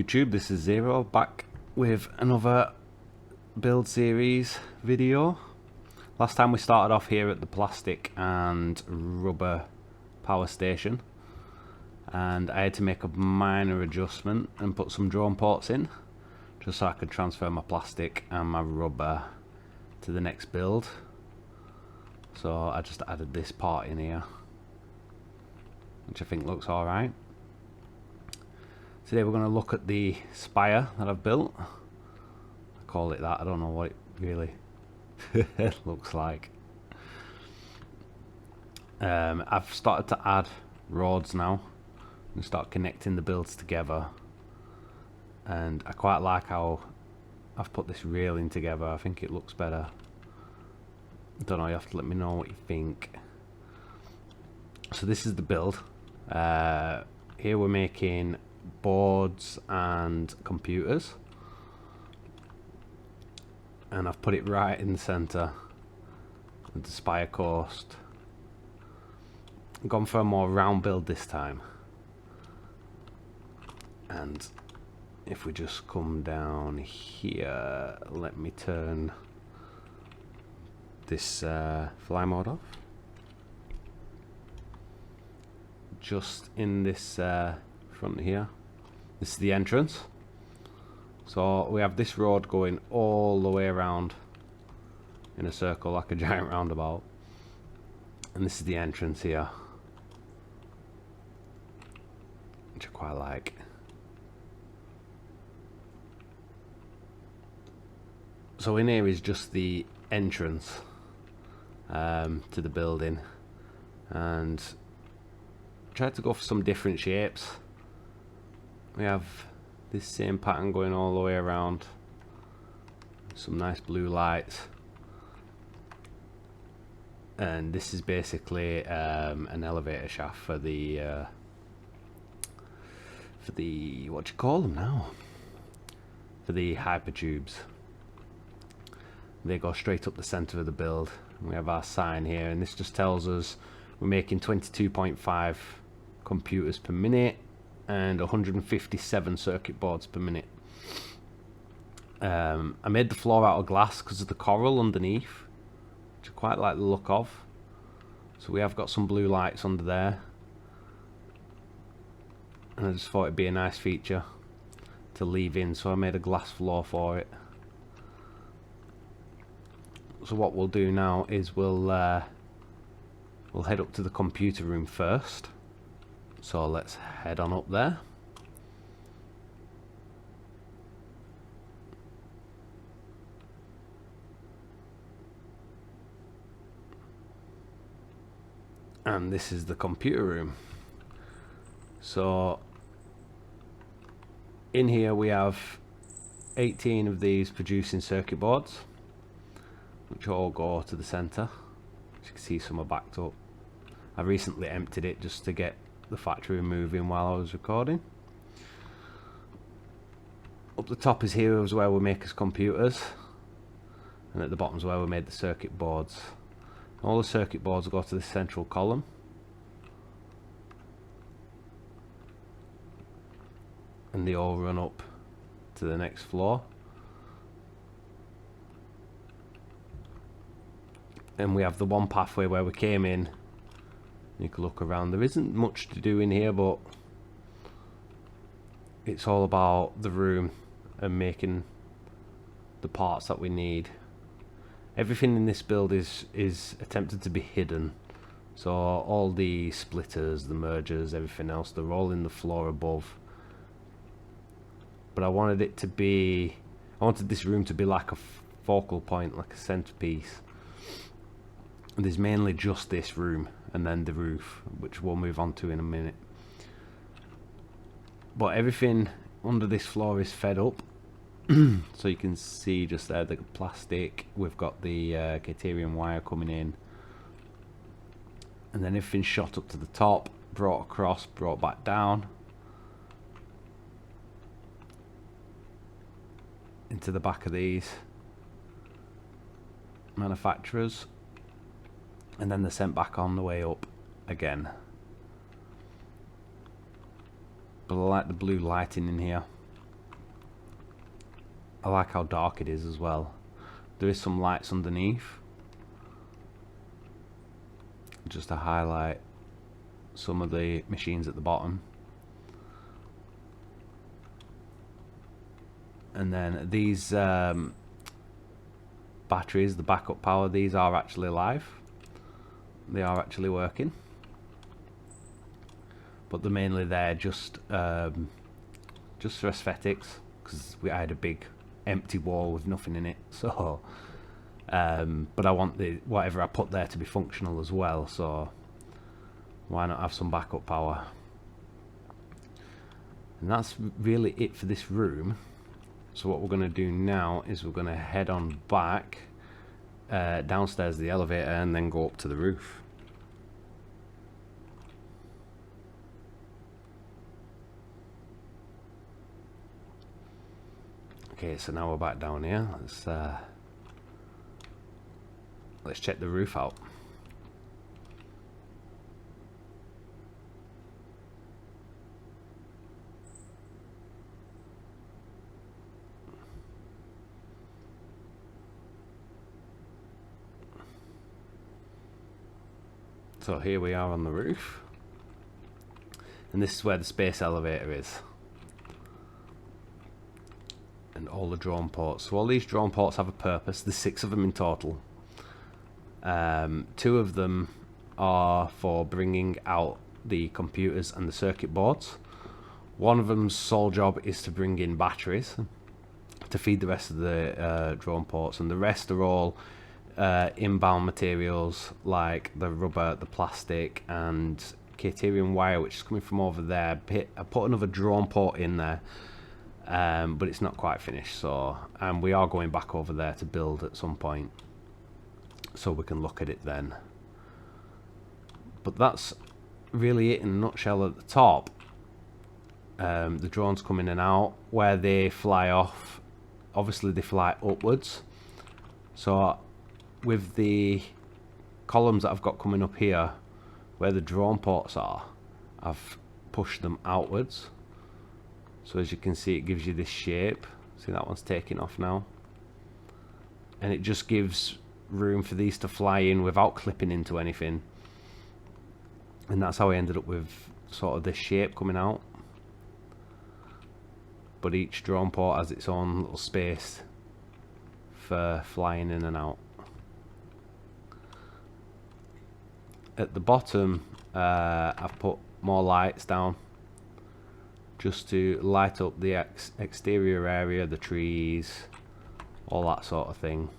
YouTube, this is Zero, back with another build series video. Last time we started off here at the plastic and rubber power station, and I had to make a minor adjustment and put some drone ports in just so I could transfer my plastic and my rubber to the next build. So I just added this part in here, which I think looks alright. Today we're going to look at the spire that I've built. I call it that, I don't know what it really looks like. I've started to add roads now and start connecting the builds together, and I quite like how I've put this railing together. I think it looks better. I don't know, you have to let me know what you think. So this is the build. Here we're making boards and computers, and I've put it right in the center of the spire coast. I've gone for a more round build this time, and if we just come down here, let me turn this fly mode off. Just in this front here, this is the entrance. So we have this road going all the way around in a circle like a giant roundabout, and this is the entrance here, which I quite like. So in here is just the entrance to the building, and tried to go for some different shapes. We have this same pattern going all the way around, some nice blue lights, and this is basically an elevator shaft for the what do you call them now, for the hyper tubes. They go straight up the center of the build. We have our sign here, and this just tells us we're making 22.5 computers per minute and 157 circuit boards per minute. I made the floor out of glass because of the coral underneath, which I quite like the look of. So we have got some blue lights under there, and I just thought it'd be a nice feature to leave in, so I made a glass floor for it. So what we'll do now is we'll head up to the computer room first. So let's head on up there. And this is the computer room. So in here we have 18 of these producing circuit boards, which all go to the center. As you can see, some are backed up. I recently emptied it just to get the factory moving while I was recording. Up the top is here is where we make us computers, and at the bottom is where we made the circuit boards. All the circuit boards go to the central column, and they all run up to the next floor. And we have the one pathway where we came in. You can look around. There isn't much to do in here, but it's all about the room and making the parts that we need. Everything in this build is attempted to be hidden. So all the splitters, the mergers, everything else, they're all in the floor above. But I wanted it to be, I wanted this room to be like a focal point, like a centerpiece. And there's mainly just this room and then the roof, which we'll move on to in a minute. But everything under this floor is fed up. So you can see just there the plastic, we've got the Caterium wire coming in, and then everything's shot up to the top, brought across, brought back down into the back of these manufacturers, and then they're sent back on the way up again. But I like the blue lighting in here. I like how dark it is as well. There is some lights underneath, just to highlight some of the machines at the bottom. And then these batteries, the backup power, these are actually live. They are actually working, but they're mainly there just for aesthetics, because I had a big empty wall with nothing in it. So but I want the whatever I put there to be functional as well, so why not have some backup power? And that's really it for this room. So what we're going to do now is we're going to head on back downstairs the elevator and then go up to the roof. Okay, so now we're back down here. Let's check the roof out. So here we are on the roof, and this is where the space elevator is, and all the drone ports. So all these drone ports have a purpose. There's 6 of them in total. 2 of them are for bringing out the computers and the circuit boards. One of them's sole job is to bring in batteries to feed the rest of the drone ports, and the rest are all inbound materials like the rubber, the plastic, and Caterium wire, which is coming from over there. I put another drone port in there, but it's not quite finished, so we are going back over there to build at some point, so we can look at it then. But that's really it in a nutshell. At the top, the drones come in and out. Where they fly off, obviously they fly upwards, so with the columns that I've got coming up here, where the drone ports are, I've pushed them outwards. So as you can see, it gives you this shape. See, that one's taking off now, and it just gives room for these to fly in without clipping into anything. And that's how I ended up with sort of this shape coming out. But each drone port has its own little space for flying in and out. At the bottom, I've put more lights down just to light up the exterior area, the trees, all that sort of thing.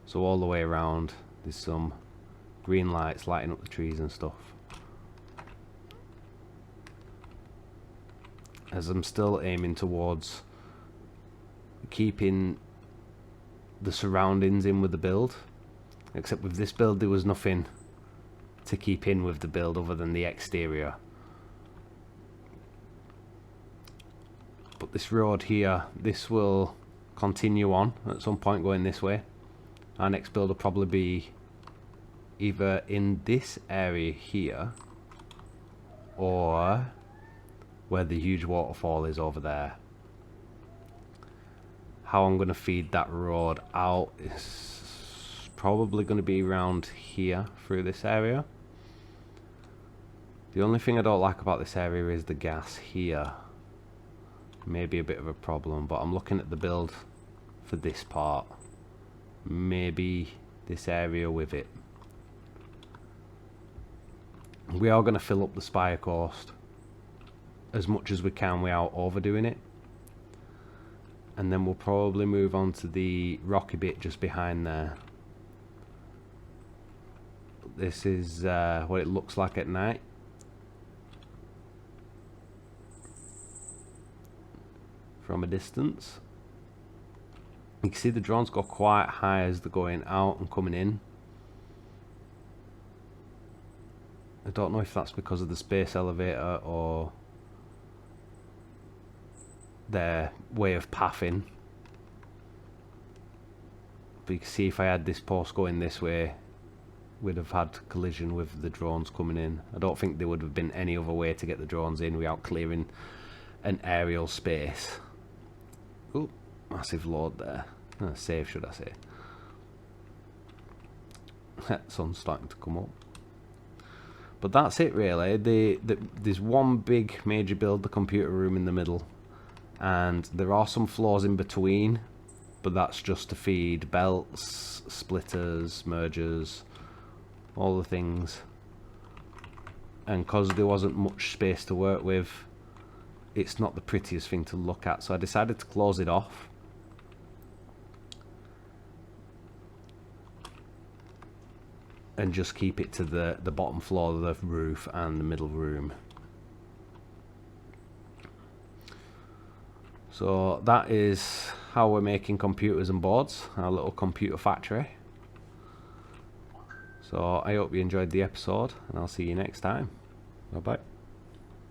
So all the way around there's some green lights lighting up the trees and stuff. As I'm still aiming towards keeping the surroundings in with the build. Except with this build there was nothing to keep in with the build other than the exterior. But this road here, this will continue on at some point going this way. Our next build will probably be either in this area here or where the huge waterfall is over there. How I'm going to feed that road out is probably going to be around here through this area. The only thing I don't like about this area is the gas here. Maybe a bit of a problem, but I'm looking at the build for this part. Maybe this area with it. We are going to fill up the Spire Coast as much as we can without overdoing it, and then we'll probably move on to the rocky bit just behind there. This is what it looks like at night. From a distance. You can see the drones go quite high as they're going out and coming in. I don't know if that's because of the space elevator or their way of pathing. But you can see if I had this post going this way, we'd have had collision with the drones coming in. I don't think there would have been any other way to get the drones in without clearing an aerial space. Oh, massive load there. Save, should I say. Sun's starting to come up. But that's it really. There's one big major build, the computer room in the middle. And there are some floors in between, but that's just to feed belts, splitters, mergers, all the things. And because there wasn't much space to work with, it's not the prettiest thing to look at, so I decided to close it off. And just keep it to the bottom floor of the roof and the middle room. So that is how we're making computers and boards, our little computer factory. So I hope you enjoyed the episode, and I'll see you next time. Bye bye.